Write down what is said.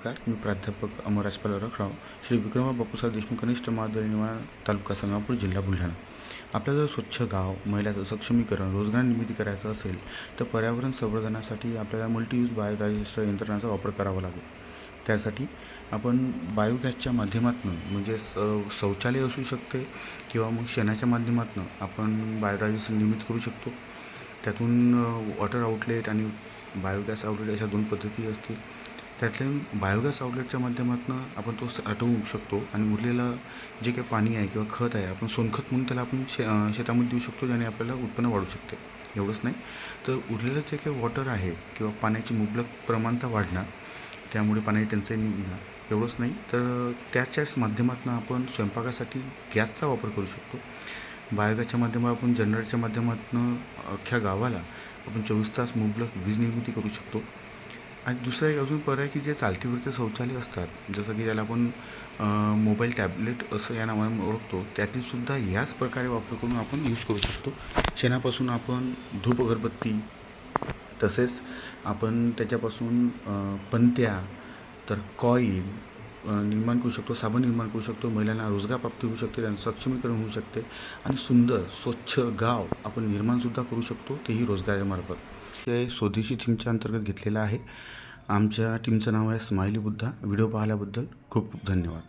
नमस्कार. मी प्राध्यापक अमरराज रखराव, श्री विक्रमराव बापूसाहेब देशमुख कनिष्ठ महाविद्यालय निवाण, तालुका संगमपूर, जिल्हा बुलढाणा. आपल्याला जर स्वच्छ गाव, महिलांचं सक्षमीकरण, रोजगार निर्मिती करायचं असेल तर पर्यावरण संवर्धनासाठी आपल्याला मल्टीयूज बायोडायजेस्टर यंत्रणांचा वापर करावा लागेल. त्यासाठी आपण बायोगॅसच्या माध्यमातून म्हणजे शौचालय असू शकते किंवा मग शेणाच्या माध्यमातून आपण बायोडायजेस्टर निर्मिती करू शकतो. त्यातून वॉटर आउटलेट आणि बायोगॅस आउटलेट अशा 2 पद्धती असतील. त्यातल्या बायोगॅस आउटलेटच्या माध्यमातून आपण तो साठवू शकतो आणि उरलेलं जे काही पाणी आहे किंवा खत आहे आपण सोनखत म्हणून त्याला आपण शेतामध्ये देऊ शकतो, ज्याने आपल्याला उत्पन्न वाढू शकते. एवढंच नाही तर उरलेलं जे काही वॉटर आहे किंवा पाण्याची मुबलक प्रमाणता वाढणार, त्यामुळे पाण्याची टंचाई निघणार. एवढंच नाही तर त्याच्याच माध्यमातून आपण स्वयंपाकासाठी गॅसचा वापर करू शकतो. बायोगॅसच्या माध्यमातून आपण जनरेटरच्या माध्यमातून अख्ख्या गावाला आपण 24 तास मुबलक वीज निर्मिती करू शकतो. आणि दुसरा एक अजून पर्याय की जे चालतीवरती शौचालय असतात, जसं की ज्याला आपण मोबाईल टॅबलेट असं या नावाने ओळखतो, त्यातलीसुद्धा याच प्रकारे वापर करून आपण यूज करू शकतो. शेणापासून आपण धूप अगरबत्ती, तसेच आपण त्याच्यापासून पंत्या, तर कॉईल निर्माण करू शकतो, साबण निर्माण करू शकतो. महिलांना रोजगार प्राप्ती होऊ शकते, त्यांचं सक्षमीकरण होऊ शकते आणि सुंदर स्वच्छ गाव आपण निर्माणसुद्धा करू शकतो, तेही रोजगारामार्फत. हे स्वदेशी थीमच्या अंतर्गत घेतलेलं आहे. आमच्या टीमचं नाव आहे स्माइली बुद्धा. व्हिडिओ पाहिल्याबद्दल खूप खूप धन्यवाद.